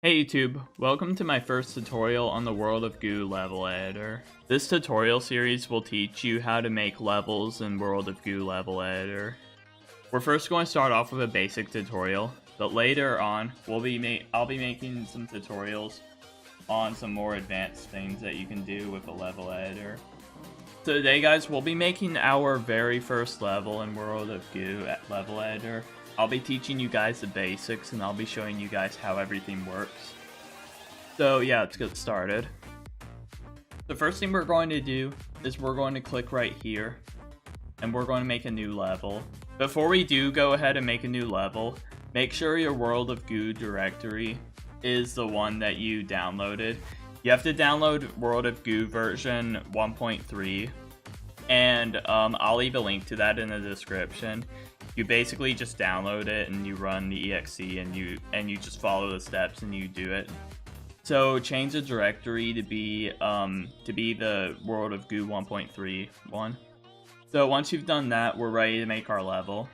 Hey YouTube, welcome to my first tutorial on the World of Goo level editor. This tutorial series will teach you how to make levels in World of Goo level editor. We're first going to start off with a basic tutorial, but later on I'll be making some tutorials on some more advanced things that you can do with a level editor. So today guys, we'll be making our very first level in World of Goo at level editor. I'll be teaching you guys the basics and I'll be showing you guys how everything works. So yeah, let's get started. The first thing we're going to do is we're going to click right here and we're going to make a new level. Before we do go ahead and make a new level, make sure your World of Goo directory is the one that you downloaded. You have to download World of Goo version 1.3 and I'll leave a link to that in the description. You basically just download it and you run the exe and you just follow the steps and you do it. So change the directory to be the World of Goo 1.3 one. So once you've done that, we're ready to make our level.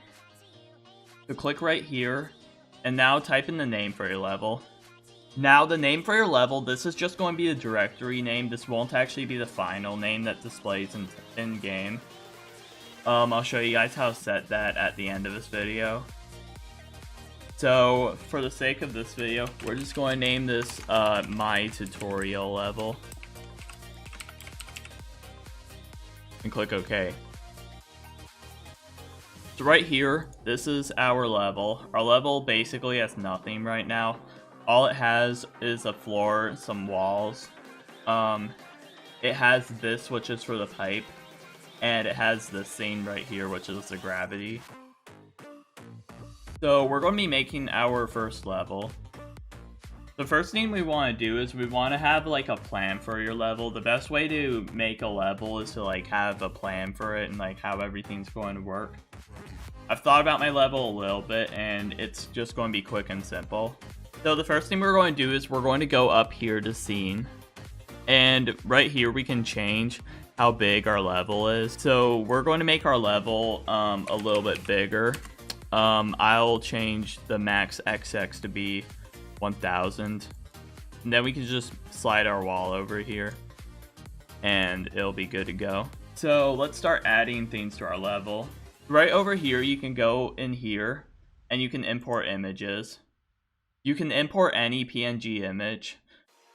So click right here and now type in the name for your level. Now the name for your level, this is just going to be the directory name. This won't actually be the final name that displays in game. I'll show you guys how to set that at the end of this video. So for the sake of this video, we're just going to name this my tutorial level. And click OK. So right here, this is our level. Our level basically has nothing right now. All it has is a floor, some walls. It has this, which is for the pipe. And it has this scene right here, which is the gravity. So we're going to be making our first level. The first thing we want to do is we want to have like a plan for your level. The best way to make a level is to like have a plan for it and like how everything's going to work. I've thought about my level a little bit and it's just going to be quick and simple. So the first thing we're going to do is we're going to go up here to scene. And right here we can change how big our level is. So we're going to make our level a little bit bigger. I'll change the max XX to be 1000. And then we can just slide our wall over here and it'll be good to go. So let's start adding things to our level. Right over here, you can go in here and you can import images. You can import any PNG image.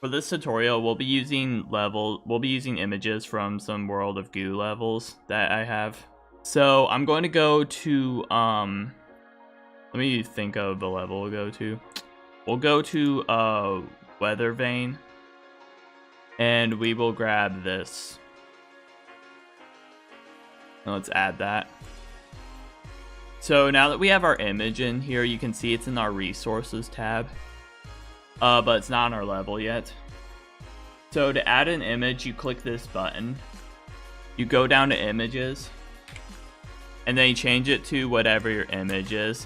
For this tutorial, we'll be using images from some World of Goo levels that I have. So I'm going to go to let me think of the level we'll go to. We'll go to Weather Vane and we will grab this. And let's add that. So now that we have our image in here, you can see it's in our resources tab. But it's not on our level yet. So to add an image, you click this button. You go down to images. And then you change it to whatever your image is.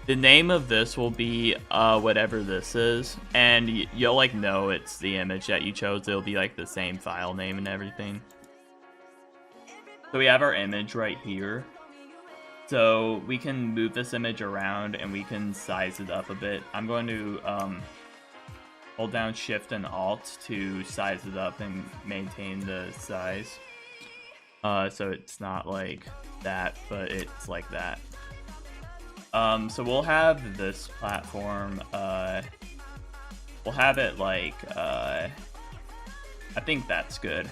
The name of this will be whatever this is. And you'll like know it's the image that you chose. It'll be like the same file name and everything. So we have our image right here. So we can move this image around and we can size it up a bit. I'm going to hold down Shift and Alt to size it up and maintain the size. So it's not like that, but it's like that. So we'll have this platform, we'll have it like, I think that's good.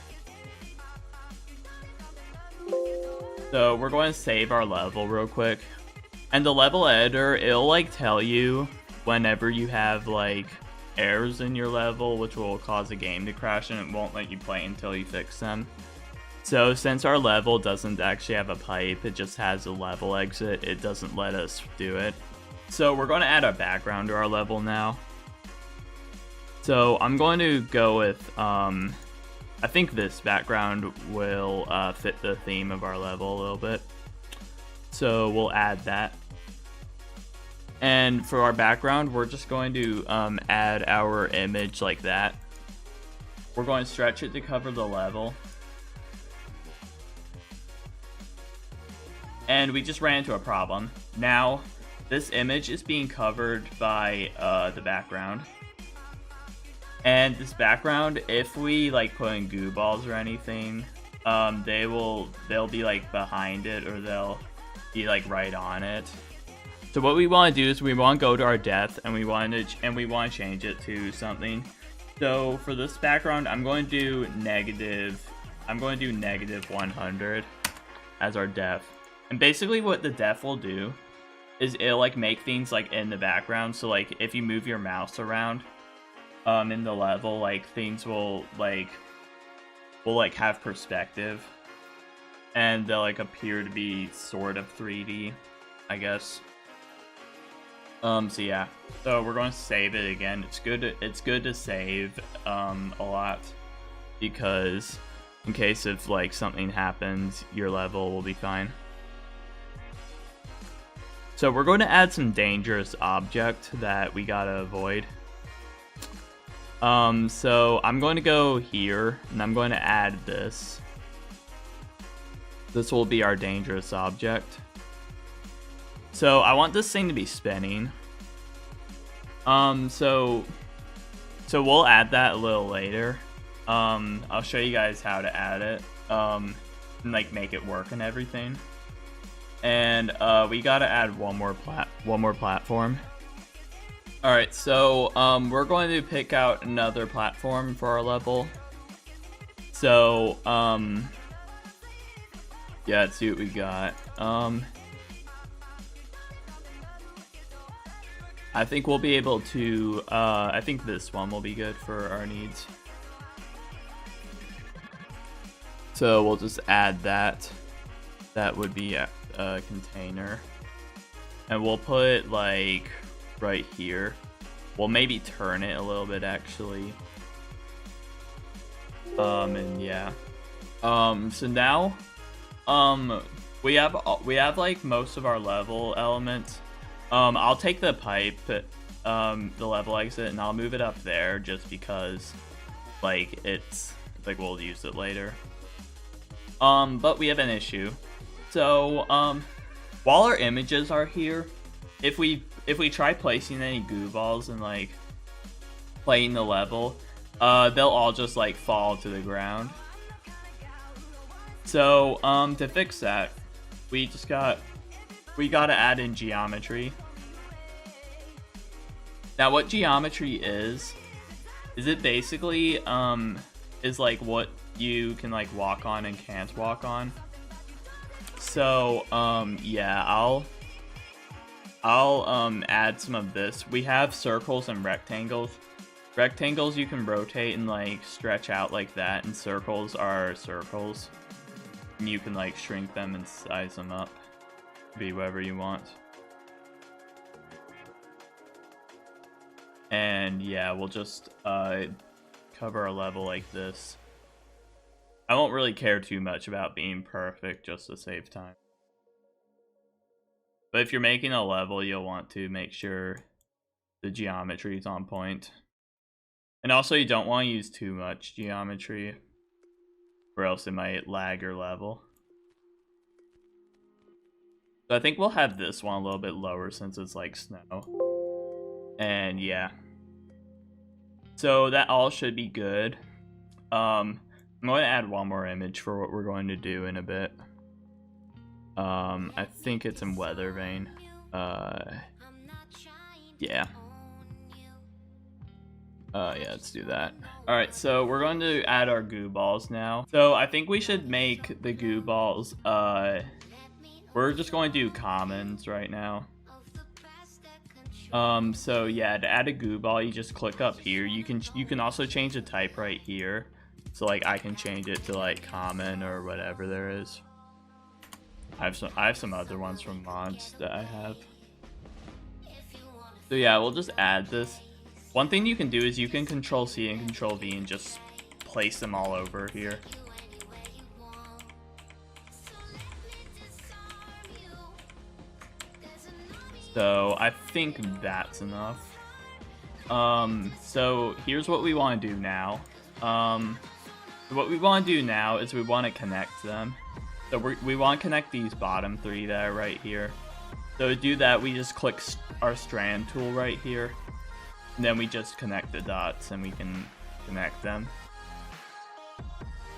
So we're going to save our level real quick. And the level editor, it'll like tell you whenever you have like errors in your level, which will cause a game to crash and it won't let you play until you fix them. So since our level doesn't actually have a pipe, it just has a level exit, it doesn't let us do it. So we're going to add a background to our level now. So I'm going to go with, I think this background will fit the theme of our level a little bit. So we'll add that. And for our background, we're just going to add our image like that. We're going to stretch it to cover the level. And we just ran into a problem. Now, this image is being covered by the background. And this background, if we like put in goo balls or anything, they'll be like behind it, or they'll be like right on it. So what we want to do is we want to go to our depth, and we want to change it to something. So for this background, I'm going to do negative 100 as our depth. And basically what the depth will do is it'll like make things like in the background. So like if you move your mouse around in the level, like things will have perspective, and they'll like appear to be sort of 3D, I guess. So yeah, so we're going to save it again. It's good to save a lot, because in case if like something happens, your level will be fine. So we're going to add some dangerous object that we gotta avoid. So I'm going to go here, and I'm going to add this. This will be our dangerous object. So I want this thing to be spinning. So we'll add that a little later. I'll show you guys how to add it, and like make it work and everything. And we gotta add one more platform. All right, so we're going to pick out another platform for our level. So yeah, let's see what we got. I think we'll be able to, I think this one will be good for our needs. So we'll just add that. That would be a container. And we'll put it like right here. We'll maybe turn it a little bit actually. And yeah. So now, we have like most of our level elements. I'll take the pipe, the level exit, and I'll move it up there just because, like, it's like we'll use it later. But we have an issue. So, while our images are here, if we try placing any goo balls and like playing the level, they'll all just like fall to the ground. So, to fix that, we gotta add in geometry. Now what geometry is it basically is like what you can like walk on and can't walk on. So yeah, I'll add some of this. We have circles and rectangles. Rectangles you can rotate and like stretch out like that, and circles are circles. And you can like shrink them and size them up. Be whatever you want. And yeah, we'll just cover our level like this. I won't really care too much about being perfect just to save time. But if you're making a level, you'll want to make sure the geometry is on point. And also you don't want to use too much geometry, or else it might lag your level. So I think we'll have this one a little bit lower since it's like snow. And yeah. So that all should be good. I'm going to add one more image for what we're going to do in a bit. I think it's in weather vane. Yeah. Yeah, let's do that. Alright, so we're going to add our goo balls now. So I think we should make the goo balls, we're just going to do commons right now. So yeah, to add a goo ball, you just click up here. You can also change the type right here. So like I can change it to like common or whatever there is. I have some other ones from mods that I have. So yeah, we'll just add this. One thing you can do is you can Control C and Control V and just place them all over here. So I think that's enough. So here's what we want to do now. What we want to do now is we want to connect them. So we want to connect these bottom three that are right here. So to do that, we just click our strand tool right here. And then we just connect the dots and we can connect them.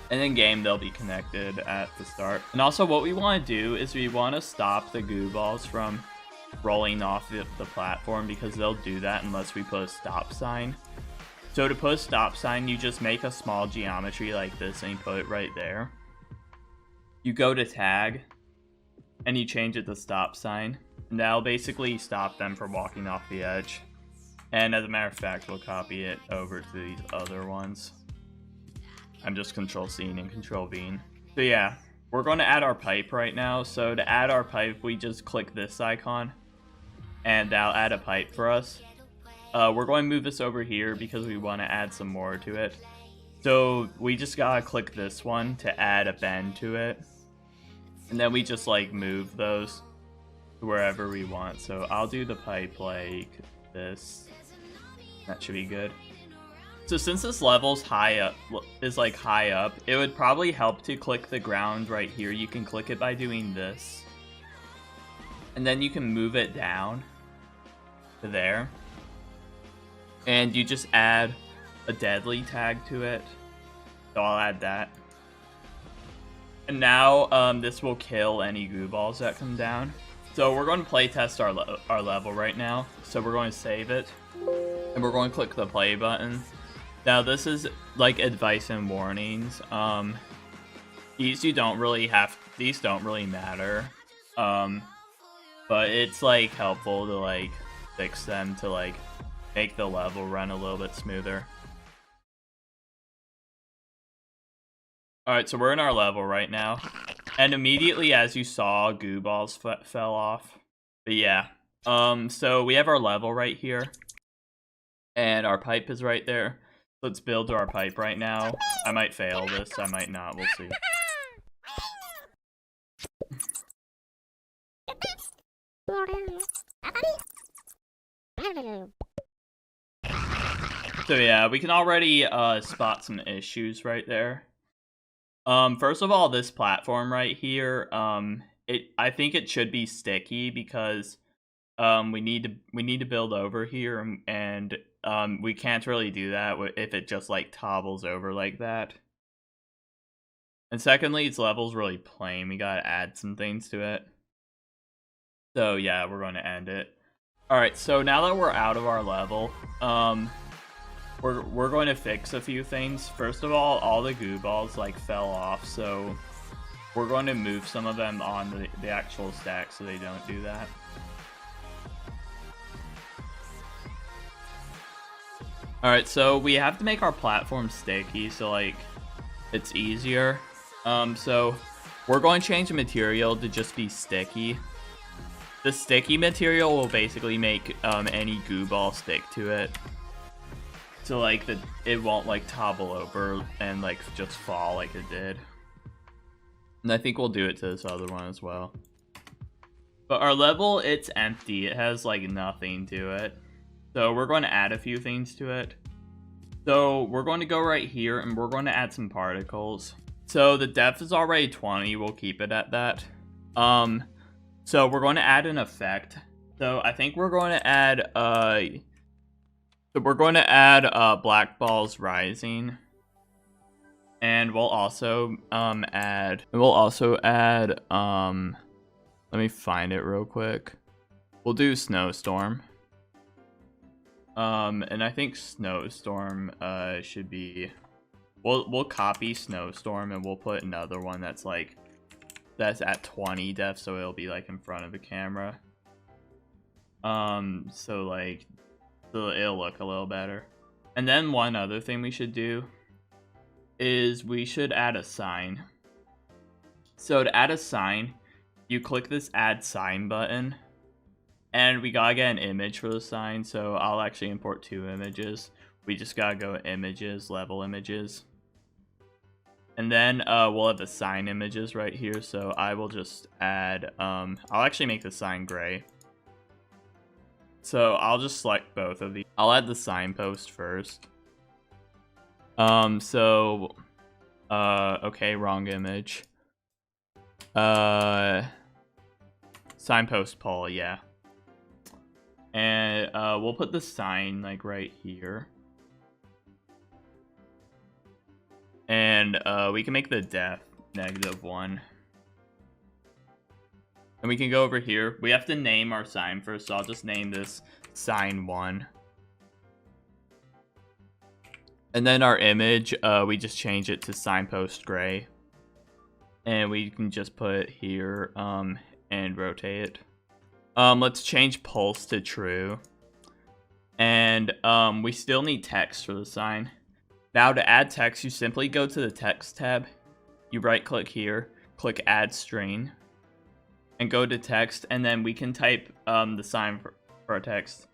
And in game, they'll be connected at the start. And also what we want to do is we want to stop the goo balls from rolling off the platform, because they'll do that unless we put a stop sign. So to put a stop sign, you just make a small geometry like this and you put it right there. You go to tag and you change it to stop sign. And that'll basically stop them from walking off the edge. And as a matter of fact, we'll copy it over to these other ones. I'm just Control-C and Control-V. So yeah, we're going to add our pipe right now. So to add our pipe, we just click this icon. And that'll add a pipe for us. We're going to move this over here because we want to add some more to it. So we just gotta click this one to add a bend to it. And then we just like move those to wherever we want. So I'll do the pipe like this. That should be good. So since this level's high up, it would probably help to click the ground right here. You can click it by doing this. And then you can move it down to there. And you just add a deadly tag to it. So I'll add that. And now this will kill any goo balls that come down. So we're going to play test our level right now. So we're going to save it. And we're going to click the play button. Now this is like advice and warnings. These don't really matter. But it's like helpful to like fix them to like make the level run a little bit smoother. Alright, so we're in our level right now. And immediately as you saw, goo balls fell off. But yeah. So we have our level right here. And our pipe is right there. Let's build to our pipe right now. I might fail this, I might not, we'll see. So yeah, we can already spot some issues right there. First of all, this platform right here, I think it should be sticky because we need to build over here, and we can't really do that if it just like topbles over like that. And secondly, its level's really plain. We gotta add some things to it. So yeah, we're going to end it. Alright, so now that we're out of our level, we're going to fix a few things. First of all the goo balls like fell off, so we're going to move some of them on the actual stack so they don't do that. Alright, so we have to make our platform sticky so like it's easier. So we're going to change the material to just be sticky. The sticky material will basically make any goo ball stick to it. So like it won't like topple over and like just fall like it did. And I think we'll do it to this other one as well. But our level, it's empty. It has like nothing to it. So we're going to add a few things to it. So we're going to go right here and we're going to add some particles. So the depth is already 20. We'll keep it at that. So we're going to add an effect. So I think we're going to add black balls rising. And we'll also add let me find it real quick. We'll do snowstorm. And I think snowstorm should be, we'll copy snowstorm and we'll put another one that's at 20 depth, so it'll be like in front of the camera. So it'll look a little better. And then one other thing we should do is we should add a sign. So to add a sign, you click this add sign button, and we gotta get an image for the sign. So I'll actually import 2 images. We just gotta go images, level images. And then we'll have the sign images right here. So I will just add, I'll actually make the sign gray. So I'll just select both of these. I'll add the signpost first. Okay, wrong image. Signpost pole, yeah. And we'll put the sign like right here. And we can make the depth -1. And we can go over here. We have to name our sign first, so I'll just name this sign 1. And then our image, we just change it to signpost gray. And we can just put it here and rotate it. Let's change pulse to true. And we still need text for the sign. Now to add text, you simply go to the text tab. You right click here, click add string, and go to text, and then we can type the sign for our text.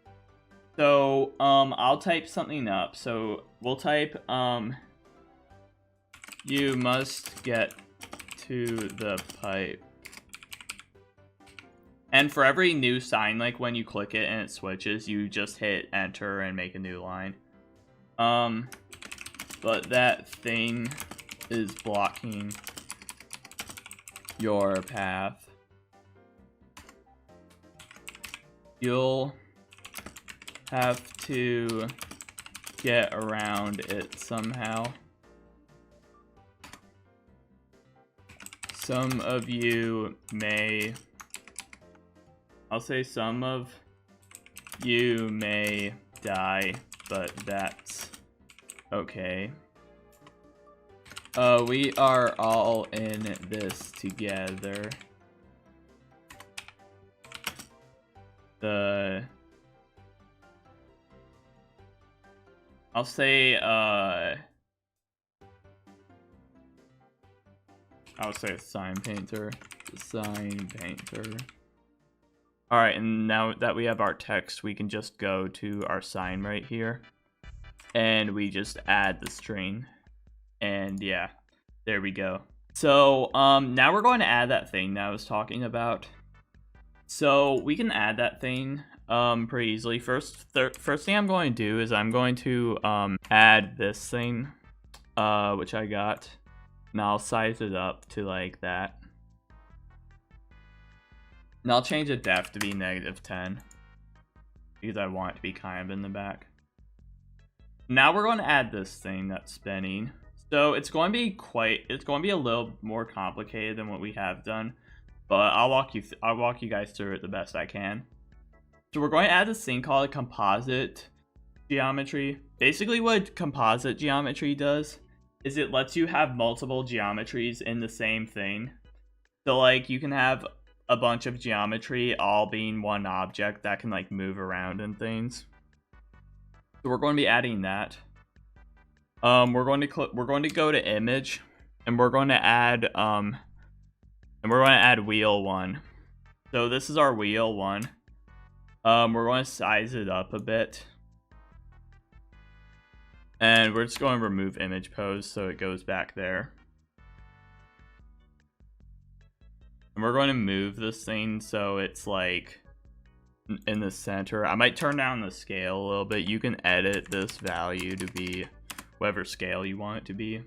So I'll type something up. So we'll type you must get to the pipe. And for every new sign, like when you click it and it switches, you just hit enter and make a new line. But that thing is blocking your path. You'll have to get around it somehow. Some of you may... I'll say some of you may die, but that's okay. We are all in this together. I'll say sign painter. The sign painter. Alright, and now that we have our text, we can just go to our sign right here. And we just add the string. And yeah, there we go. So, now we're going to add that thing that I was talking about. So, we can add that thing pretty easily. First thing I'm going to do is I'm going to add this thing, which I got. And I'll size it up to like that. And I'll change the depth to be -10. Because I want it to be kind of in the back. Now we're going to add this thing that's spinning. So it's going to be a little more complicated than what we have done. But I'll walk you guys through it the best I can. So we're going to add this thing called a composite geometry. Basically what composite geometry does is it lets you have multiple geometries in the same thing. So like you can have a bunch of geometry all being one object that can like move around and things. So we're going to be adding that. We're going to go to image, and we're going to add wheel 1. So this is our wheel 1. We're going to size it up a bit. And we're just going to remove image pose so it goes back there. And we're going to move this thing so it's like in the center. I might turn down the scale a little bit. You can edit this value to be whatever scale you want it to be.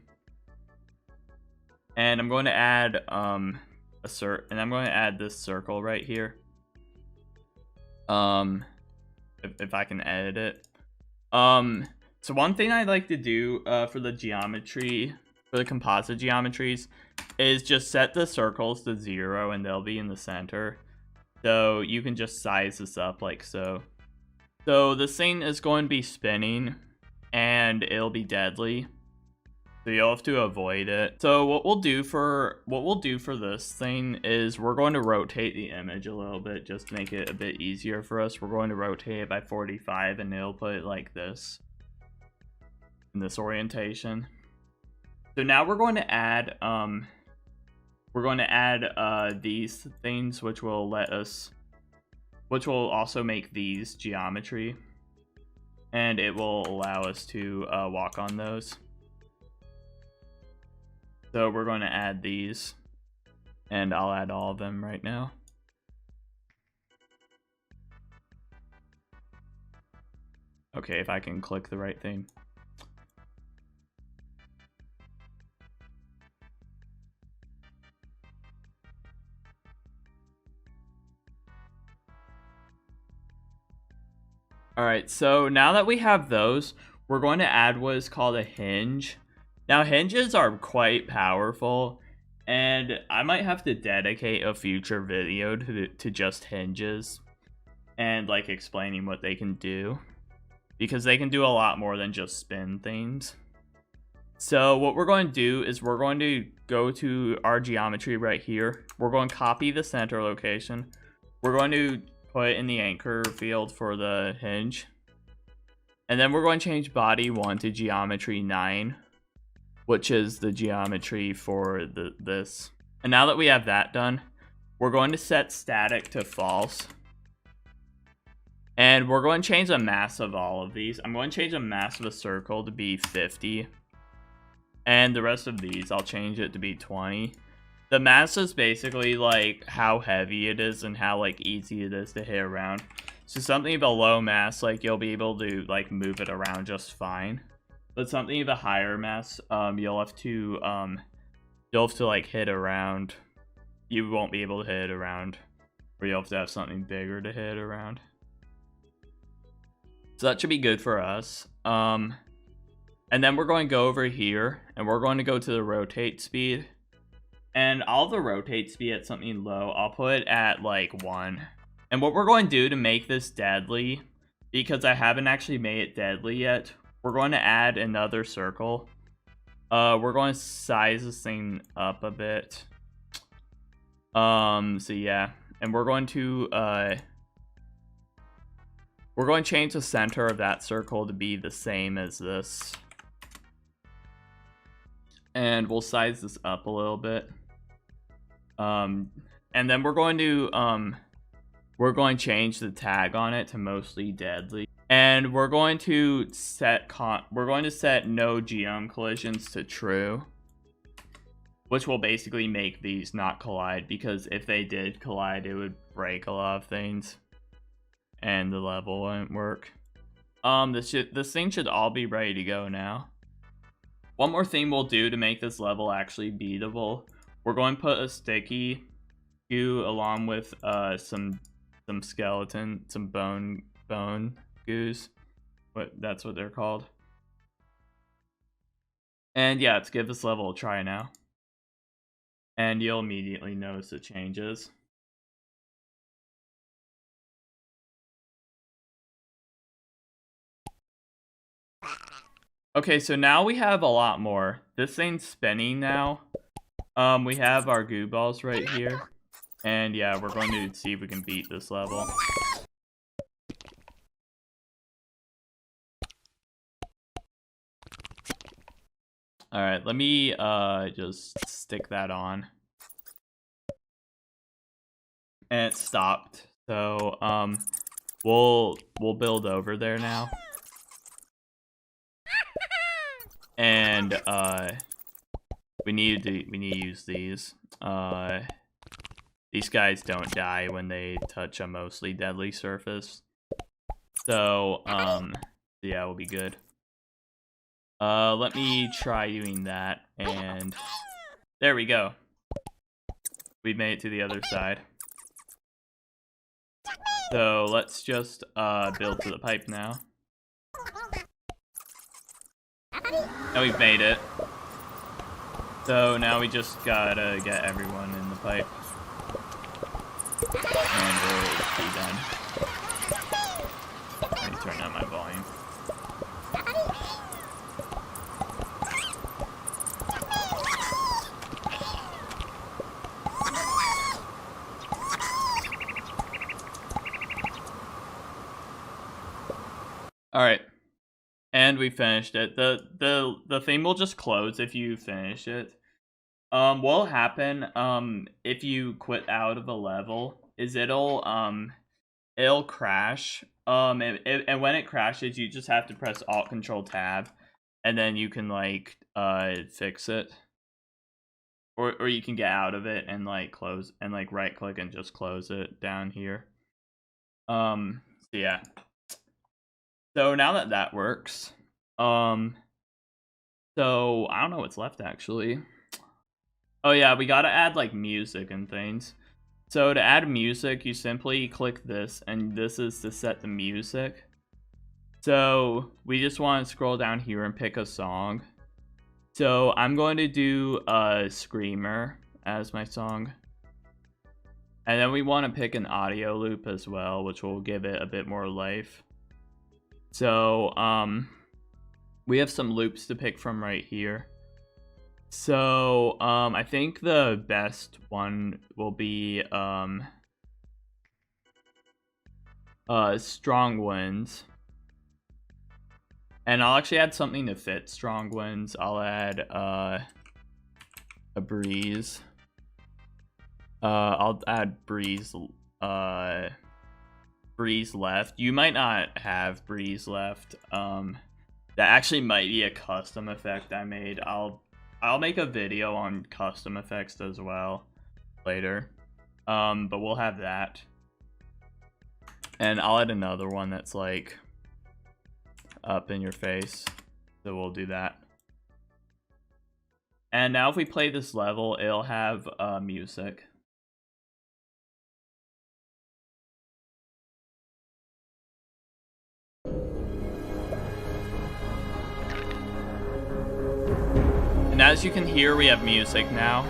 And I'm going to add I'm going to add this circle right here. If I can edit it. So one thing I like to do for the geometry, for the composite geometries, is just set the circles to 0 and they'll be in the center. So you can just size this up like so. So this thing is going to be spinning and it'll be deadly. So you'll have to avoid it. So what we'll do for this thing is we're going to rotate the image a little bit just to make it a bit easier for us. We're going to rotate it by 45 and it'll put it like this. In this orientation. So now we're going to add these things which will also make these geometry, and it will allow us to walk on those. So we're going to add these, and I'll add all of them right now. Okay, if I can click the right thing. Alright, so now that we have those, we're going to add what is called a hinge. Now, hinges are quite powerful, and I might have to dedicate a future video to just hinges and like explaining what they can do, because they can do a lot more than just spin things. So what we're going to do is we're going to go to our geometry right here. We're going to copy the center location. We're going to put in the anchor field for the hinge. And then we're going to change body 1 to geometry 9, which is the geometry for this. And now that we have that done, we're going to set static to false. And we're going to change the mass of all of these. I'm going to change the mass of a circle to be 50. And the rest of these, I'll change it to be 20. The mass is basically like how heavy it is and how like easy it is to hit around. So something of a low mass, like you'll be able to like move it around just fine. But something of a higher mass, you'll have to like hit around. You won't be able to hit around, or you'll have to have something bigger to hit around. So that should be good for us. And then we're going to go over here, and we're going to go to the rotate speed. And I'll have the rotate speed at something low. I'll put it at like 1. And what we're going to do to make this deadly, because I haven't actually made it deadly yet, we're going to add another circle. We're going to size this thing up a bit. So yeah, and we're going to change the center of that circle to be the same as this. And we'll size this up a little bit. And then we're going to change the tag on it to mostly deadly. And we're going to set no geom collisions to true, which will basically make these not collide, because if they did collide, it would break a lot of things and the level won't work. This thing should all be ready to go now. One more thing we'll do to make this level actually beatable, we're going to put a sticky goo along with some skeleton, some bone goos. That's what they're called. And yeah, let's give this level a try now. And you'll immediately notice the changes. Okay, so now we have a lot more. This thing's spinning now. We have our goo balls right here. And yeah, we're going to see if we can beat this level. Alright, let me just stick that on. And it stopped. So we'll build over there now. And we need to use these. These guys don't die when they touch a mostly deadly surface. So yeah, we'll be good. Let me try doing that, and there we go. We made it to the other side. So let's just build to the pipe now. And we've made it. So now we just gotta get everyone in the pipe. And we'll be done. Let me turn down my volume. Alright. And we finished it. The thing will just close if you finish it. What'll happen if you quit out of a level is it'll crash. And when it crashes, you just have to press Alt Control Tab, and then you can like fix it. Or you can get out of it and like close and like right click and just close it down here. So yeah. So now that that works, so I don't know what's left actually. Oh yeah, we gotta add like music and things. So to add music, you simply click this, and this is to set the music. So we just want to scroll down here and pick a song. So I'm going to do Screamer as my song. And then we want to pick an audio loop as well, which will give it a bit more life. So we have some loops to pick from right here. So I think the best one will be Strong Winds. And I'll actually add something to fit Strong Winds. I'll add a breeze. I'll add breeze left. You might not have breeze left. That actually might be a custom effect I made. I'll make a video on custom effects as well later. But we'll have that. And I'll add another one that's like up in your face. So we'll do that. And now if we play this level, it'll have music. And as you can hear, we have music now.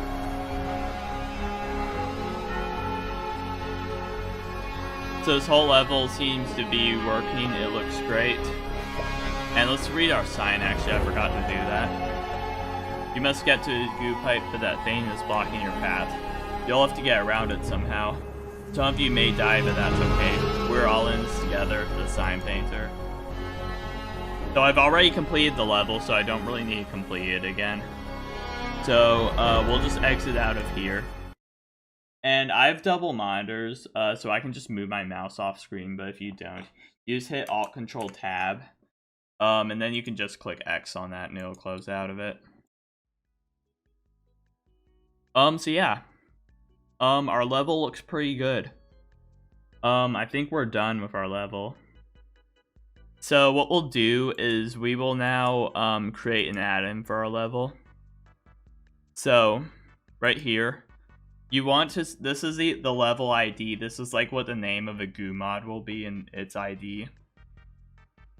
So this whole level seems to be working. It looks great. And let's read our sign, actually. I forgot to do that. You must get to the goo pipe, but that thing is blocking your path. You'll have to get around it somehow. Some of you may die, but that's okay. We're all in this together, the sign painter. So I've already completed the level, so I don't really need to complete it again. So we'll just exit out of here. And I have double monitors, so I can just move my mouse off screen, but if you don't, you just hit Alt-Control-Tab. And then you can just click X on that and it'll close out of it. So yeah. Our level looks pretty good. I think we're done with our level. So what we'll do is we will now create an add-in for our level. So right here, you want to, this is the level ID. This is like what the name of a Goo Mod will be in its ID.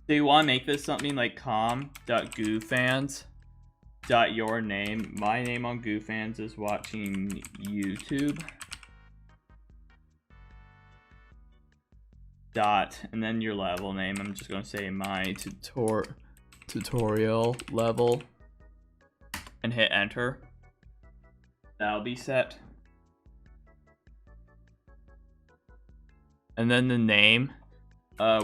So you want to make this something like com.goofans.yourname. My name on GooFans is watching YouTube. And then your level name. I'm just going to say my tutorial level and hit enter. That'll be set. And then the name.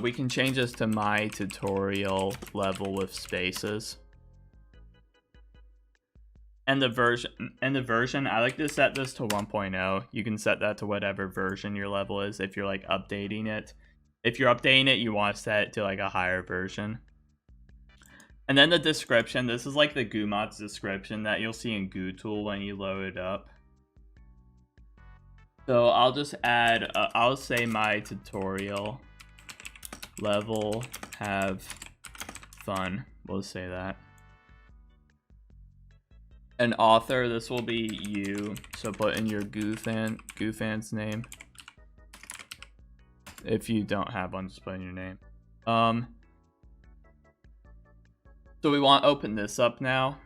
We can change this to my tutorial level with spaces. And the version, I like to set this to 1.0. You can set that to whatever version your level is if you're like updating it. If you're updating it, you want to set it to like a higher version. And then the description, this is like the Goo Mod's description that you'll see in GooTool when you load it up. So I'll just add, I'll say my tutorial level have fun. We'll say that. An author, this will be you. So put in your GooFan's name. If you don't have one, just put in your name. So we want to open this up now.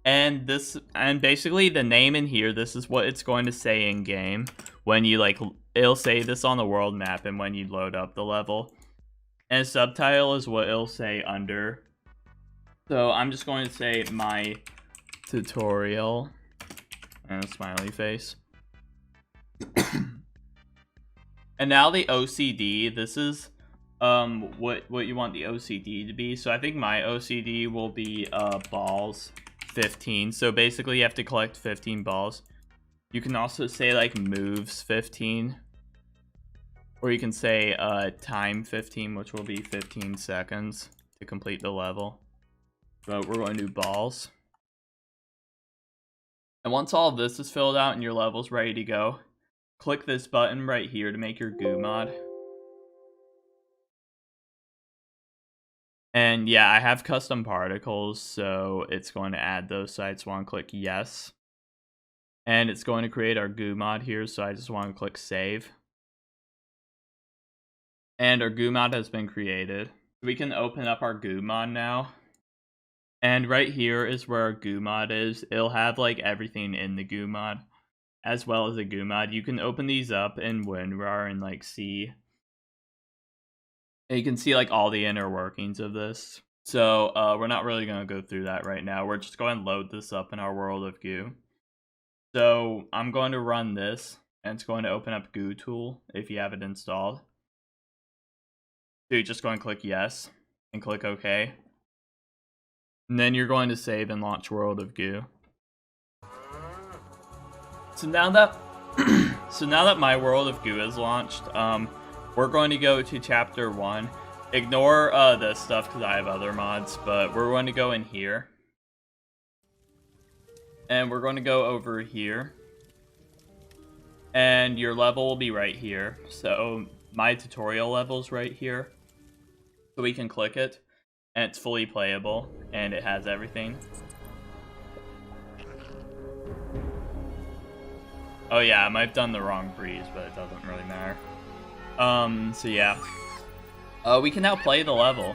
And basically the name in here, this is what it's going to say in game when you like, it'll say this on the world map and when you load up the level. And subtitle is what it'll say under. So I'm just going to say my tutorial and a smiley face. And now the OCD, this is what you want the OCD to be. So I think my OCD will be balls 15. So basically you have to collect 15 balls. You can also say like moves 15. Or you can say time 15, which will be 15 seconds to complete the level. But we're going to do balls. And once all of this is filled out and your level's ready to go, click this button right here to make your Goo Mod. And yeah, I have custom particles, so it's going to add those. So I just want to click yes. And it's going to create our Goo Mod here, so I just want to click save. And our Goo Mod has been created. We can open up our Goo Mod now. And right here is where our Goo Mod is. It'll have like everything in the Goo Mod, as well as the Goo Mod. You can open these up in WinRAR and like see. And you can see like all the inner workings of this. So we're not really going to go through that right now. We're just going to load this up in our World of Goo. So I'm going to run this, and it's going to open up Goo Tool if you have it installed. So you're just going to click yes and click OK. And then you're going to save and launch World of Goo. So now that my World of Goo is launched, we're going to go to chapter 1. Ignore this stuff because I have other mods, but we're going to go in here. And we're going to go over here. And your level will be right here. So my tutorial level's right here. So we can click it. And it's fully playable. And it has everything. Oh yeah, I might have done the wrong breeze, but it doesn't really matter. So yeah. We can now play the level.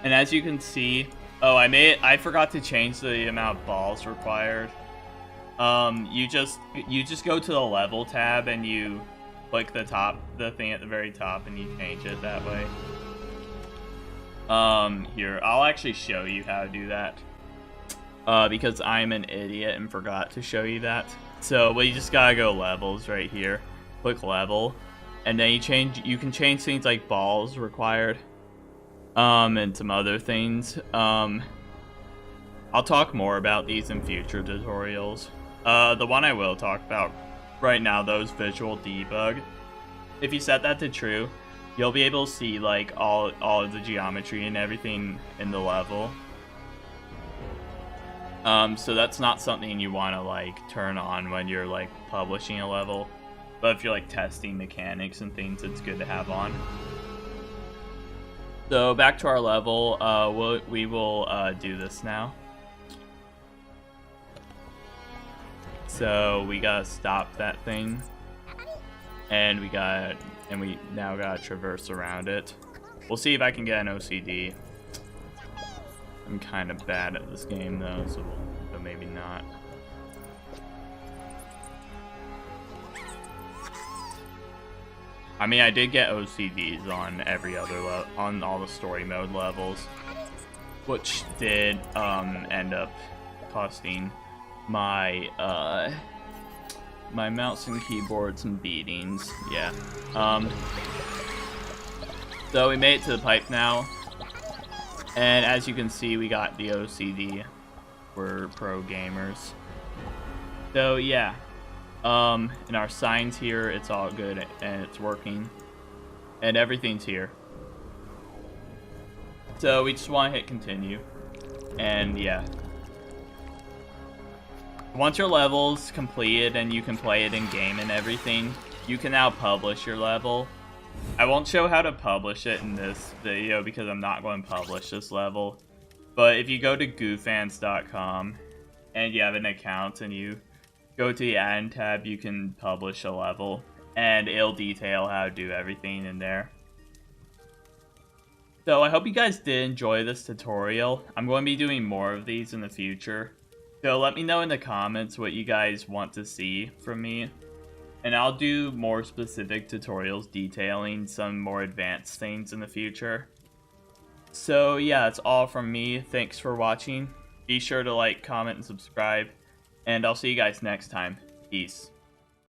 And as you can see, I forgot to change the amount of balls required. You just go to the level tab and you click the thing at the very top, and you change it that way. Here, I'll actually show you how to do that. Because I'm an idiot and forgot to show you that. So, well, you just gotta go levels right here. Click level. And then you can change things like balls required. And some other things. I'll talk more about these in future tutorials. The one I will talk about right now, though, is visual debug. If you set that to true, you'll be able to see like all of the geometry and everything in the level. So that's not something you want to like turn on when you're like publishing a level. But if you're like testing mechanics and things, it's good to have on. So back to our level, we will do this now. So we gotta stop that thing, and we now gotta traverse around it. We'll see if I can get an OCD. I'm kind of bad at this game though, so maybe not. I mean, I did get OCDs on every other on all the story mode levels, which did end up costing my my mouse and keyboard some beatings. Yeah. So we made it to the pipe now, and as you can see, we got the OCD. We're pro gamers. So yeah. In our signs here, it's all good and it's working, and everything's here. So we just want to hit continue, and yeah. Once your level's completed and you can play it in game and everything, you can now publish your level. I won't show how to publish it in this video because I'm not going to publish this level. But if you go to goofans.com and you have an account and you go to the AddIn tab, you can publish a level, and it'll detail how to do everything in there. So I hope you guys did enjoy this tutorial. I'm going to be doing more of these in the future. So let me know in the comments what you guys want to see from me. And I'll do more specific tutorials detailing some more advanced things in the future. So yeah, that's all from me. Thanks for watching. Be sure to like, comment, and subscribe. And I'll see you guys next time. Peace.